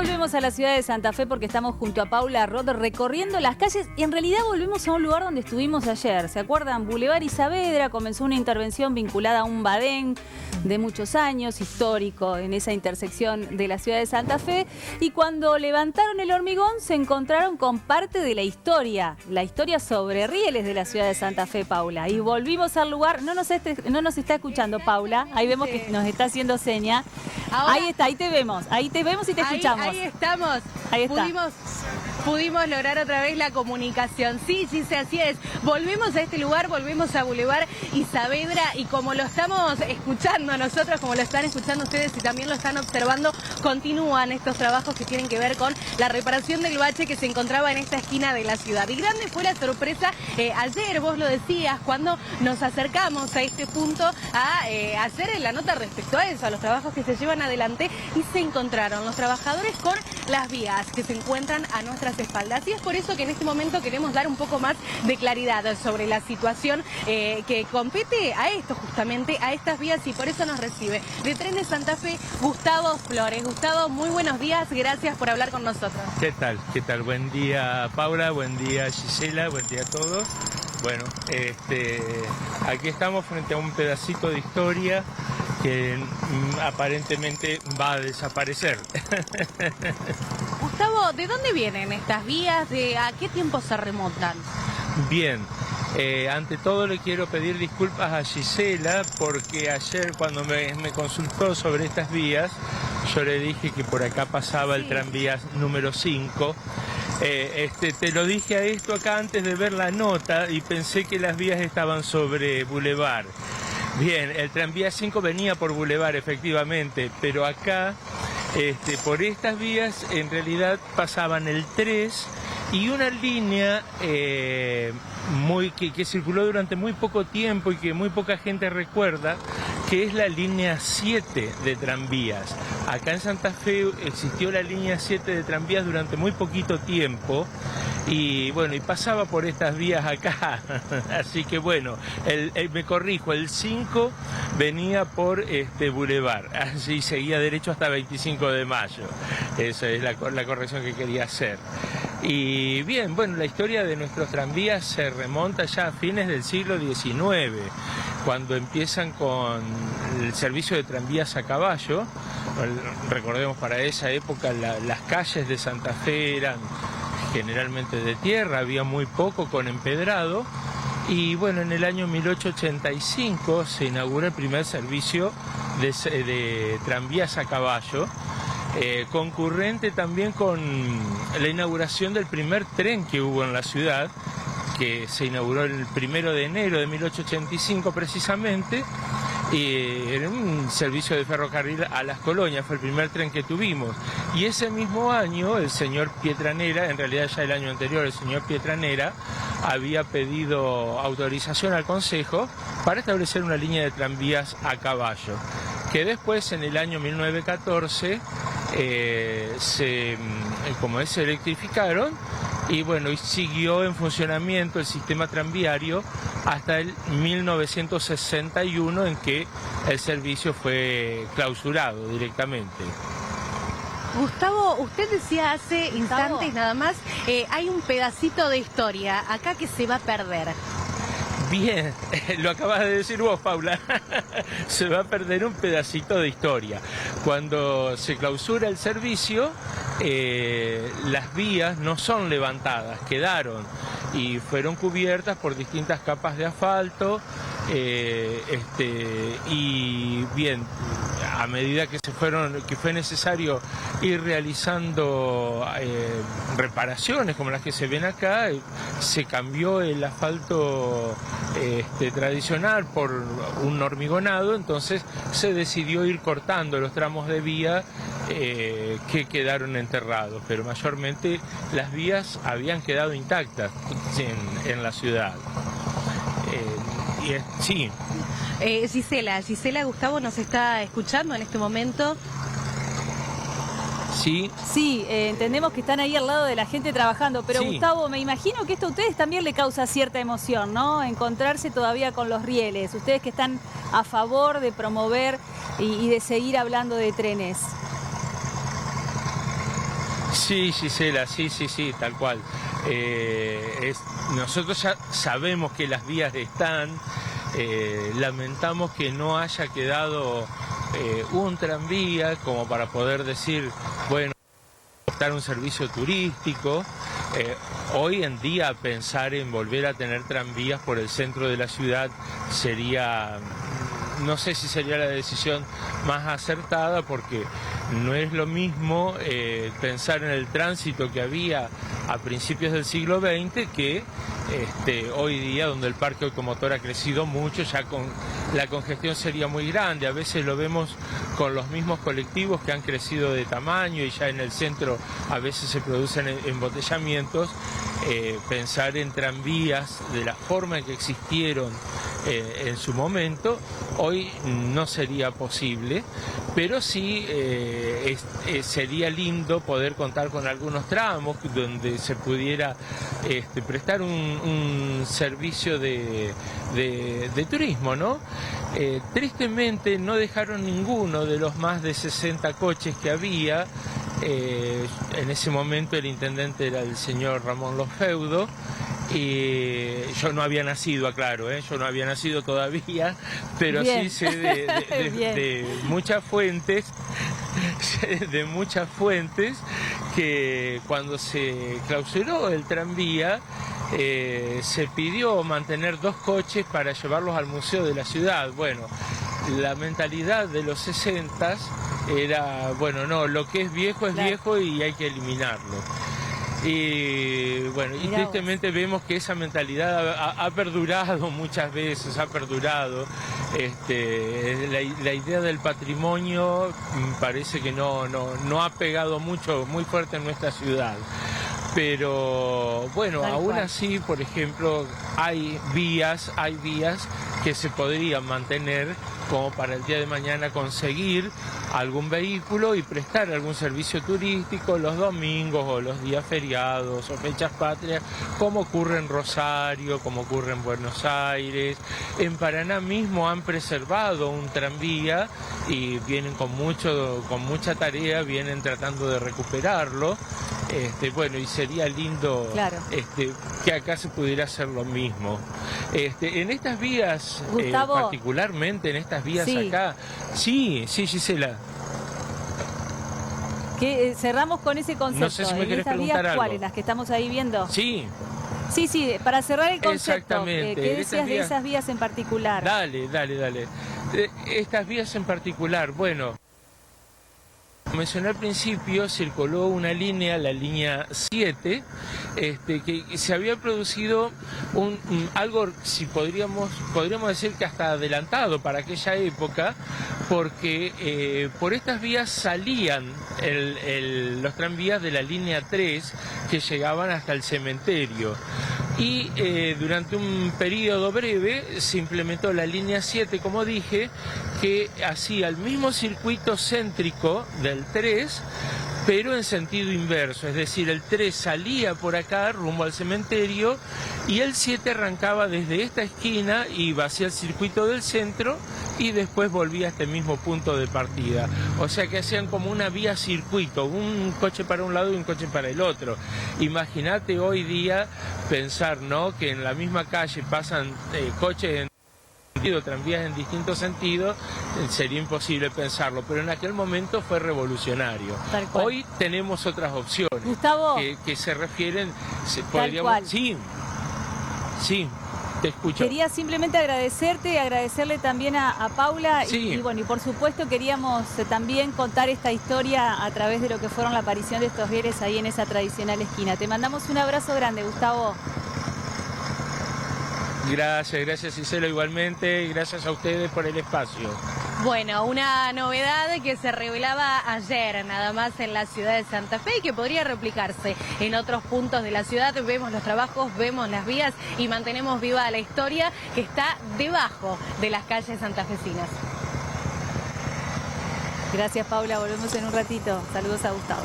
volvemos a la ciudad de Santa Fe porque estamos junto a Paula Roth recorriendo las calles y en realidad volvemos a un lugar donde estuvimos ayer. ¿Se acuerdan? Boulevard y Saavedra comenzó una intervención vinculada a un badén de muchos años, histórico en esa intersección de la ciudad de Santa Fe, y cuando levantaron el hormigón se encontraron con parte de la historia sobre rieles de la ciudad de Santa Fe, Paula. Y volvimos al lugar, no nos está escuchando Paula, ahí vemos que nos está haciendo seña. Ahora, ahí te vemos y te escuchamos. Ahí estamos. Ahí está. Pudimos lograr otra vez la comunicación. Sí, así es. Volvemos a este lugar, volvemos a Boulevard y Saavedra, y como lo estamos escuchando nosotros, como lo están escuchando ustedes y también lo están observando, continúan estos trabajos que tienen que ver con la reparación del bache que se encontraba en esta esquina de la ciudad. Y grande fue la sorpresa ayer, vos lo decías, cuando nos acercamos a este punto a hacer la nota respecto a eso, a los trabajos que se llevan adelante, y se encontraron los trabajadores con las vías que se encuentran a nuestras espaldas. Y es por eso que en este momento queremos dar un poco más de claridad sobre la situación que compete a esto, justamente a estas vías, y por eso nos recibe de Trenes Santa Fe Gustavo Flores. Gustavo, muy buenos días, gracias por hablar con nosotros. ¿Qué tal? Buen día, Paula, buen día, Gisela, buen día a todos. Bueno, aquí estamos frente a un pedacito de historia que aparentemente va a desaparecer. Gustavo, ¿de dónde vienen estas vías? ¿A qué tiempo se remontan? Bien, ante todo le quiero pedir disculpas a Gisela porque ayer cuando me consultó sobre estas vías, yo le dije que por acá pasaba el tranvía número 5. Te lo dije a esto acá antes de ver la nota y pensé que las vías estaban sobre Boulevard. Bien, el tranvía 5 venía por Boulevard efectivamente, pero acá por estas vías en realidad pasaban el 3 y una línea que circuló durante muy poco tiempo y que muy poca gente recuerda, que es la línea 7 de tranvías. Acá en Santa Fe existió la línea 7 de tranvías durante muy poquito tiempo y bueno, y pasaba por estas vías acá. Así que bueno, me corrijo, el 5 venía por Boulevard, así seguía derecho hasta 25 de mayo. Esa es la corrección que quería hacer. Y bien, bueno, la historia de nuestros tranvías se remonta ya a fines del siglo XIX, cuando empiezan con el servicio de tranvías a caballo. Recordemos, para esa época las calles de Santa Fe eran generalmente de tierra, había muy poco con empedrado. Y bueno, en el año 1885 se inaugura el primer servicio de tranvías a caballo, concurrente también con la inauguración del primer tren que hubo en la ciudad, que se inauguró el 1 de enero de 1885 precisamente, y era un servicio de ferrocarril a las colonias, fue el primer tren que tuvimos. Y ese mismo año el señor Pietranera, en realidad ya el año anterior el señor Pietranera había pedido autorización al Consejo para establecer una línea de tranvías a caballo, que después en el año 1914 se electrificaron y bueno, y siguió en funcionamiento el sistema tranviario hasta el 1961, en que el servicio fue clausurado directamente. Gustavo, usted decía hace instantes nada más, hay un pedacito de historia acá que se va a perder. Bien, lo acabas de decir vos, Paula. Se va a perder un pedacito de historia. Cuando se clausura el servicio, las vías no son levantadas, quedaron y fueron cubiertas por distintas capas de asfalto. Y bien, a medida que fue necesario ir realizando reparaciones como las que se ven acá, se cambió el asfalto tradicional por un hormigonado, entonces se decidió ir cortando los tramos de vía que quedaron enterrados, pero mayormente las vías habían quedado intactas en la ciudad. Sí. Gisela, Gustavo nos está escuchando en este momento. Sí. Sí, entendemos que están ahí al lado de la gente trabajando, pero Sí. Gustavo, me imagino que esto a ustedes también le causa cierta emoción, ¿no? Encontrarse todavía con los rieles, ustedes que están a favor de promover y de seguir hablando de trenes. Sí, Gisela, sí, tal cual. Nosotros ya sabemos que las vías están, lamentamos que no haya quedado un tranvía como para poder decir, bueno, dar un servicio turístico. Hoy en día pensar en volver a tener tranvías por el centro de la ciudad sería, no sé si sería la decisión más acertada, porque no es lo mismo pensar en el tránsito que había a principios del siglo XX que hoy día, donde el parque automotor ha crecido mucho, ya la congestión sería muy grande. A veces lo vemos con los mismos colectivos que han crecido de tamaño y ya en el centro a veces se producen embotellamientos. Pensar en tranvías de la forma en que existieron en su momento, hoy no sería posible, pero sí sería lindo poder contar con algunos tramos donde se pudiera prestar un servicio de turismo, ¿no? Tristemente no dejaron ninguno de los más de 60 coches que había. En ese momento el intendente era el señor Ramón Losfeudo, y yo no había nacido, aclaro, yo no había nacido todavía, pero Bien. sí sé de muchas fuentes, que cuando se clausuró el tranvía, se pidió mantener 2 coches para llevarlos al museo de la ciudad. Bueno, la mentalidad de los 60 era, bueno, no, lo que es viejo y hay que eliminarlo. Y bueno, y tristemente vemos que esa mentalidad ha perdurado muchas veces, la idea del patrimonio parece que no ha pegado muy fuerte en nuestra ciudad. Pero bueno, aún así, por ejemplo, hay vías que se podrían mantener como para el día de mañana conseguir algún vehículo y prestar algún servicio turístico los domingos o los días feriados o fechas patrias, como ocurre en Rosario, como ocurre en Buenos Aires. En Paraná mismo han preservado un tranvía y vienen con mucha tarea, vienen tratando de recuperarlo. Bueno, y sería lindo que acá se pudiera hacer lo mismo. En estas vías, particularmente en estas vías acá, sí, Gisela. Que cerramos con ese concepto. No sé si me querés estas preguntar vías, algo. ¿cuáles? Las que estamos ahí viendo. Sí, para cerrar el concepto. Exactamente. ¿Qué decías de esas vías en particular? Dale. Estas vías en particular, bueno, como mencioné al principio, circuló una línea, la línea 7, que se había producido algo, si podríamos decir que hasta adelantado para aquella época, porque por estas vías salían los tranvías de la línea 3 que llegaban hasta el cementerio. Y durante un periodo breve se implementó la línea 7, como dije, que hacía el mismo circuito céntrico del 3, pero en sentido inverso, es decir, el 3 salía por acá rumbo al cementerio y el 7 arrancaba desde esta esquina, iba hacia el circuito del centro y después volvía a este mismo punto de partida. O sea que hacían como una vía circuito, un coche para un lado y un coche para el otro. Imagínate hoy día pensar, ¿no?, que en la misma calle pasan coches en tranvías en distintos sentidos, sería imposible pensarlo, pero en aquel momento fue revolucionario. Hoy tenemos otras opciones, Gustavo, que se refieren, Sí, te escucho. Quería simplemente agradecerle también a Paula y bueno, y por supuesto queríamos también contar esta historia a través de lo que fueron la aparición de estos rieles ahí en esa tradicional esquina. Te mandamos un abrazo grande, Gustavo. Gracias Gisela, igualmente, gracias a ustedes por el espacio. Bueno, una novedad que se revelaba ayer nada más en la ciudad de Santa Fe y que podría replicarse en otros puntos de la ciudad. Vemos los trabajos, vemos las vías y mantenemos viva la historia que está debajo de las calles santafesinas. Gracias, Paula, volvemos en un ratito. Saludos a Gustavo.